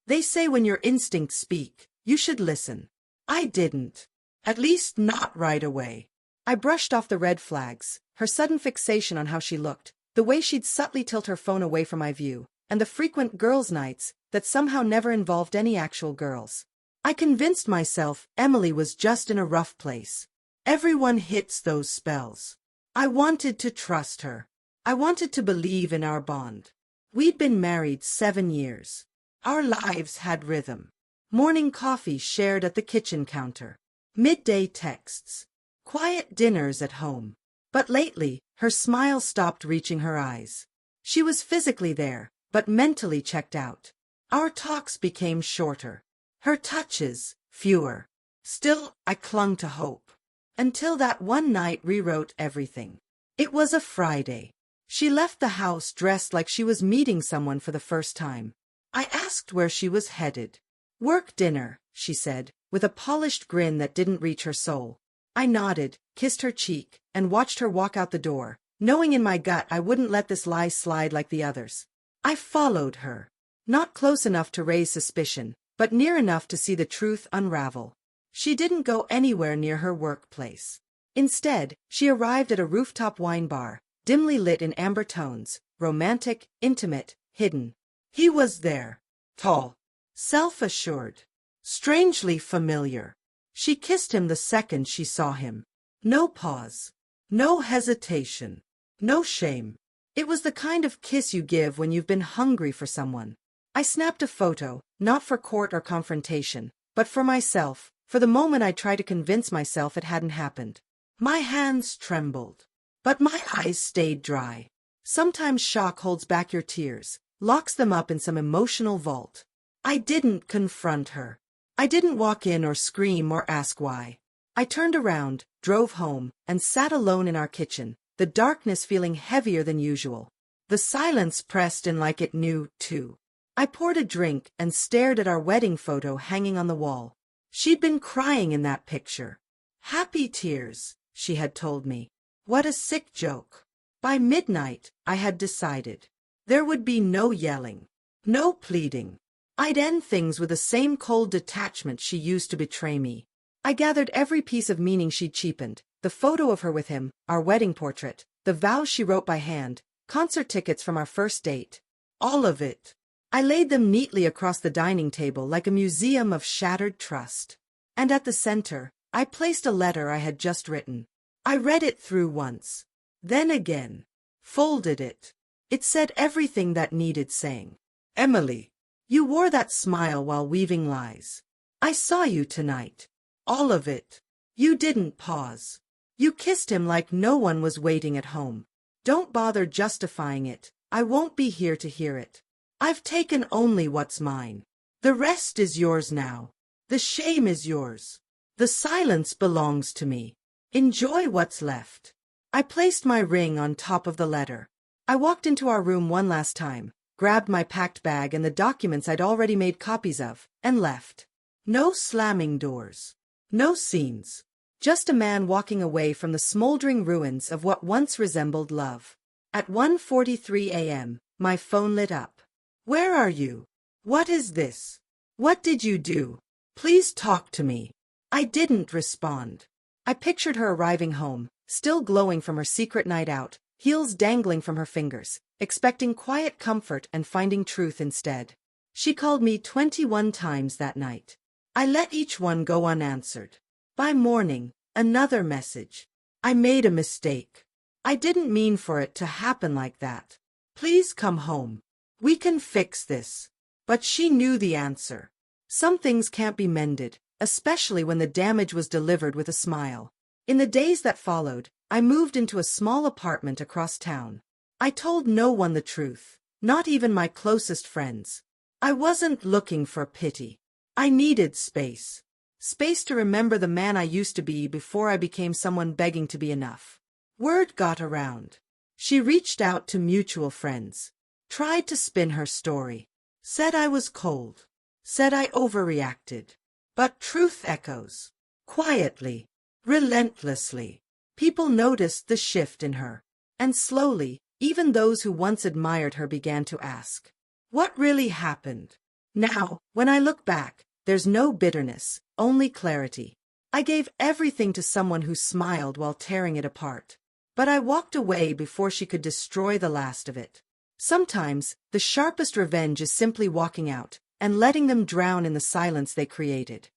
They say when your instincts speak, you should listen. I didn't. At least not right away. I brushed off the red flags, her sudden fixation on how she looked, the way she'd subtly tilt her phone away from my view, and the frequent girls' nights that somehow never involved any actual girls. I convinced myself Emily was just in a rough place. Everyone hits those spells. I wanted to trust her. I wanted to believe in our bond. We'd been married 7 years. Our lives had rhythm. Morning coffee shared at the kitchen counter. Midday texts. Quiet dinners at home. But lately, her smile stopped reaching her eyes. She was physically there, but mentally checked out. Our talks became shorter. Her touches, fewer. Still, I clung to hope. Until that one night rewrote everything. It was a Friday. She left the house dressed like she was meeting someone for the first time. I asked where she was headed. Work dinner, she said, with a polished grin that didn't reach her soul. I nodded, kissed her cheek, and watched her walk out the door, knowing in my gut I wouldn't let this lie slide like the others. I followed her. Not close enough to raise suspicion, but near enough to see the truth unravel. She didn't go anywhere near her workplace. Instead, she arrived at a rooftop wine bar, dimly lit in amber tones, romantic, intimate, hidden. He was there. Tall. Self-assured. Strangely familiar. She kissed him the second she saw him. No pause. No hesitation. No shame. It was the kind of kiss you give when you've been hungry for someone. I snapped a photo, not for court or confrontation, but for myself, for the moment I tried to convince myself it hadn't happened. My hands trembled. But my eyes stayed dry. Sometimes shock holds back your tears, locks them up in some emotional vault. I didn't confront her. I didn't walk in or scream or ask why. I turned around, drove home, and sat alone in our kitchen, the darkness feeling heavier than usual. The silence pressed in like it knew, too. I poured a drink and stared at our wedding photo hanging on the wall. She'd been crying in that picture. Happy tears, she had told me. What a sick joke. By midnight, I had decided. There would be no yelling. No pleading. I'd end things with the same cold detachment she used to betray me. I gathered every piece of meaning she'd cheapened, the photo of her with him, our wedding portrait, the vows she wrote by hand, concert tickets from our first date. All of it. I laid them neatly across the dining table like a museum of shattered trust. And at the center, I placed a letter I had just written. I read it through once. Then again. Folded it. It said everything that needed saying. Emily. You wore that smile while weaving lies. I saw you tonight. All of it. You didn't pause. You kissed him like no one was waiting at home. Don't bother justifying it. I won't be here to hear it. I've taken only what's mine. The rest is yours now. The shame is yours. The silence belongs to me. Enjoy what's left. I placed my ring on top of the letter. I walked into our room one last time, grabbed my packed bag and the documents I'd already made copies of, and left. No slamming doors. No scenes. Just a man walking away from the smoldering ruins of what once resembled love. At 1:43 a.m., my phone lit up. Where are you? What is this? What did you do? Please talk to me. I didn't respond. I pictured her arriving home, still glowing from her secret night out, heels dangling from her fingers, expecting quiet comfort and finding truth instead. She called me 21 times that night. I let each one go unanswered. By morning, another message. I made a mistake. I didn't mean for it to happen like that. Please come home. We can fix this. But she knew the answer. Some things can't be mended, especially when the damage was delivered with a smile. In the days that followed, I moved into a small apartment across town. I told no one the truth, not even my closest friends. I wasn't looking for pity. I needed space. Space to remember the man I used to be before I became someone begging to be enough. Word got around. She reached out to mutual friends. Tried to spin her story. Said I was cold. Said I overreacted. But truth echoes. Quietly. Relentlessly. People noticed the shift in her. And slowly, even those who once admired her began to ask. What really happened? Now, when I look back, there's no bitterness, only clarity. I gave everything to someone who smiled while tearing it apart. But I walked away before she could destroy the last of it. Sometimes, the sharpest revenge is simply walking out and letting them drown in the silence they created.